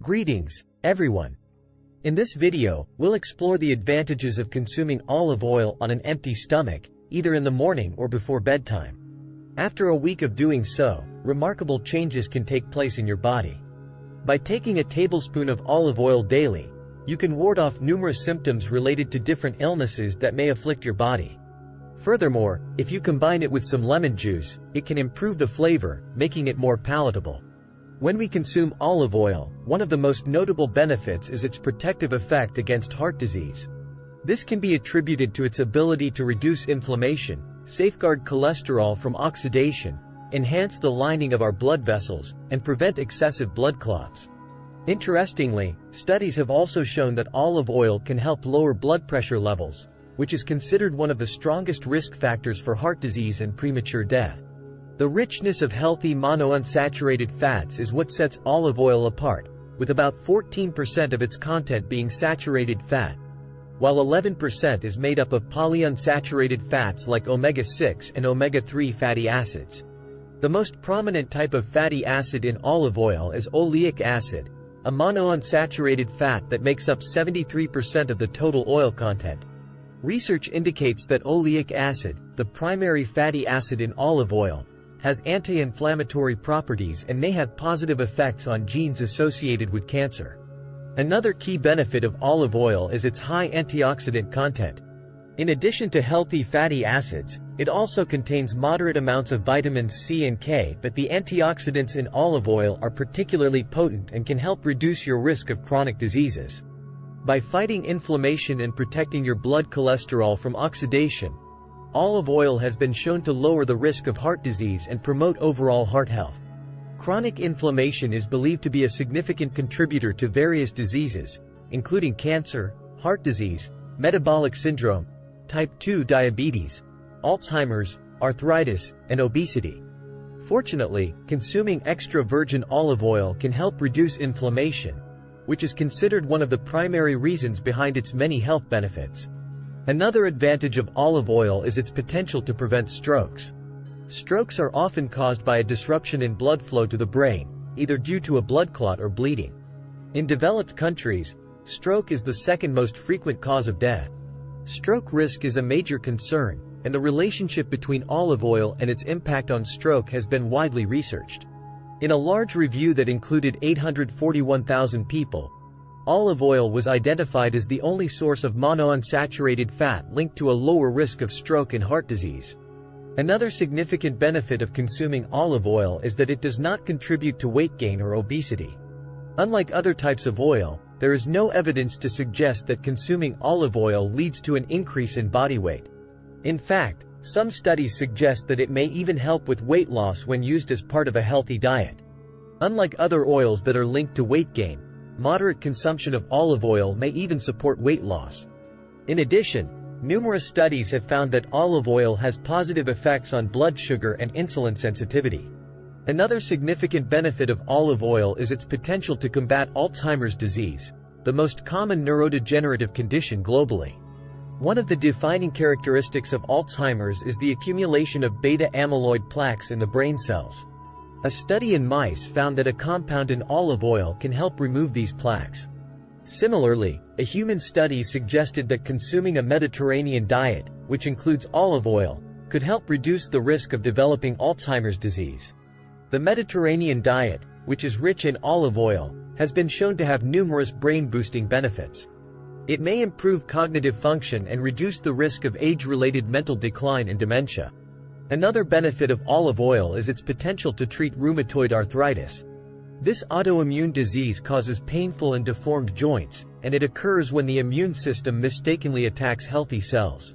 Greetings, everyone. In this video, we'll explore the advantages of consuming olive oil on an empty stomach, either in the morning or before bedtime. After a week of doing so, remarkable changes can take place in your body. By taking a tablespoon of olive oil daily, you can ward off numerous symptoms related to different illnesses that may afflict your body. Furthermore, if you combine it with some lemon juice, it can improve the flavor, making it more palatable. When we consume olive oil, one of the most notable benefits is its protective effect against heart disease. This can be attributed to its ability to reduce inflammation, safeguard cholesterol from oxidation, enhance the lining of our blood vessels, and prevent excessive blood clots. Interestingly, studies have also shown that olive oil can help lower blood pressure levels, which is considered one of the strongest risk factors for heart disease and premature death. The richness of healthy monounsaturated fats is what sets olive oil apart, with about 14% of its content being saturated fat, while 11% is made up of polyunsaturated fats like omega-6 and omega-3 fatty acids. The most prominent type of fatty acid in olive oil is oleic acid, a monounsaturated fat that makes up 73% of the total oil content. Research indicates that oleic acid, the primary fatty acid in olive oil, has anti-inflammatory properties and may have positive effects on genes associated with cancer. Another key benefit of olive oil is its high antioxidant content. In addition to healthy fatty acids, it also contains moderate amounts of vitamins C and K, but the antioxidants in olive oil are particularly potent and can help reduce your risk of chronic diseases. By fighting inflammation and protecting your blood cholesterol from oxidation, olive oil has been shown to lower the risk of heart disease and promote overall heart health. Chronic inflammation is believed to be a significant contributor to various diseases, including cancer, heart disease, metabolic syndrome, type 2 diabetes, Alzheimer's, arthritis, and obesity. Fortunately, consuming extra virgin olive oil can help reduce inflammation, which is considered one of the primary reasons behind its many health benefits. Another advantage of olive oil is its potential to prevent strokes. Strokes are often caused by a disruption in blood flow to the brain, either due to a blood clot or bleeding. In developed countries, stroke is the second most frequent cause of death. Stroke risk is a major concern, and the relationship between olive oil and its impact on stroke has been widely researched. In a large review that included 841,000 people, olive oil was identified as the only source of monounsaturated fat linked to a lower risk of stroke and heart disease. Another significant benefit of consuming olive oil is that it does not contribute to weight gain or obesity. Unlike other types of oil, there is no evidence to suggest that consuming olive oil leads to an increase in body weight. In fact, some studies suggest that it may even help with weight loss when used as part of a healthy diet. Unlike other oils that are linked to weight gain, moderate consumption of olive oil may even support weight loss. In addition, numerous studies have found that olive oil has positive effects on blood sugar and insulin sensitivity. Another significant benefit of olive oil is its potential to combat Alzheimer's disease, the most common neurodegenerative condition globally. One of the defining characteristics of Alzheimer's is the accumulation of beta-amyloid plaques in the brain cells. A study in mice found that a compound in olive oil can help remove these plaques. Similarly, a human study suggested that consuming a Mediterranean diet, which includes olive oil, could help reduce the risk of developing Alzheimer's disease. The Mediterranean diet, which is rich in olive oil, has been shown to have numerous brain-boosting benefits. It may improve cognitive function and reduce the risk of age-related mental decline and dementia. Another benefit of olive oil is its potential to treat rheumatoid arthritis. This autoimmune disease causes painful and deformed joints, and it occurs when the immune system mistakenly attacks healthy cells.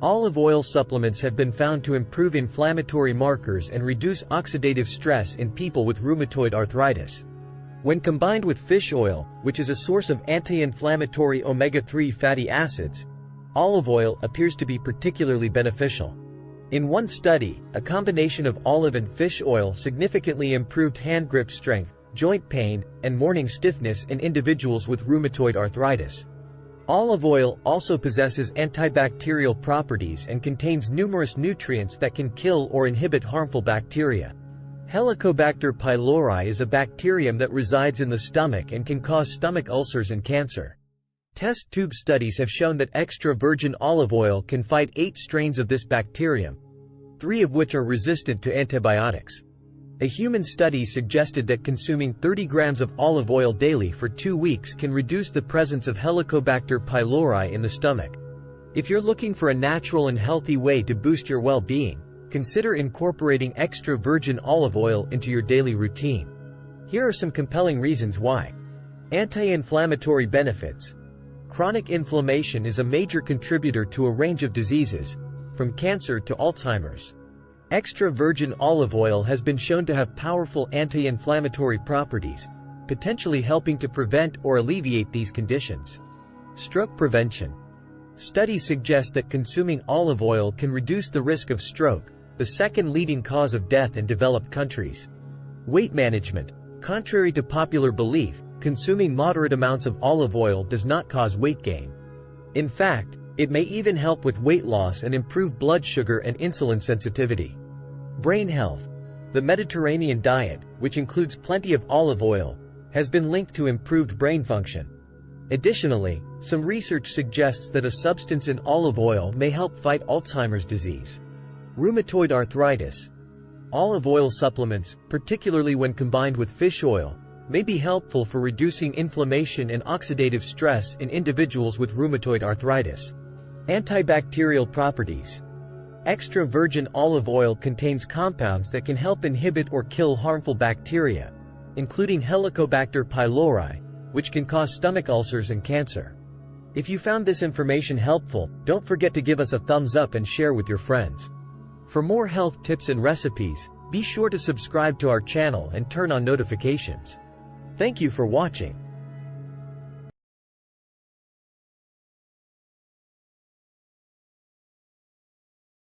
Olive oil supplements have been found to improve inflammatory markers and reduce oxidative stress in people with rheumatoid arthritis. When combined with fish oil, which is a source of anti-inflammatory omega-3 fatty acids, olive oil appears to be particularly beneficial. In one study, a combination of olive and fish oil significantly improved hand grip strength, joint pain, and morning stiffness in individuals with rheumatoid arthritis. Olive oil also possesses antibacterial properties and contains numerous nutrients that can kill or inhibit harmful bacteria. Helicobacter pylori is a bacterium that resides in the stomach and can cause stomach ulcers and cancer. Test tube studies have shown that extra virgin olive oil can fight 8 strains of this bacterium, 3 of which are resistant to antibiotics. A human study suggested that consuming 30 grams of olive oil daily for 2 weeks can reduce the presence of Helicobacter pylori in the stomach. If you're looking for a natural and healthy way to boost your well-being, consider incorporating extra virgin olive oil into your daily routine. Here are some compelling reasons why. Anti-inflammatory benefits. Chronic inflammation is a major contributor to a range of diseases, from cancer to Alzheimer's. Extra virgin olive oil has been shown to have powerful anti-inflammatory properties, potentially helping to prevent or alleviate these conditions. Stroke prevention. Studies suggest that consuming olive oil can reduce the risk of stroke, the second leading cause of death in developed countries. Weight management. Contrary to popular belief, consuming moderate amounts of olive oil does not cause weight gain. In fact, it may even help with weight loss and improve blood sugar and insulin sensitivity. Brain health. The Mediterranean diet, which includes plenty of olive oil, has been linked to improved brain function. Additionally, some research suggests that a substance in olive oil may help fight Alzheimer's disease. Rheumatoid arthritis. Olive oil supplements, particularly when combined with fish oil, may be helpful for reducing inflammation and oxidative stress in individuals with rheumatoid arthritis. Antibacterial properties. Extra virgin olive oil contains compounds that can help inhibit or kill harmful bacteria, including Helicobacter pylori, which can cause stomach ulcers and cancer. If you found this information helpful, don't forget to give us a thumbs up and share with your friends. For more health tips and recipes, be sure to subscribe to our channel and turn on notifications. Thank you for watching.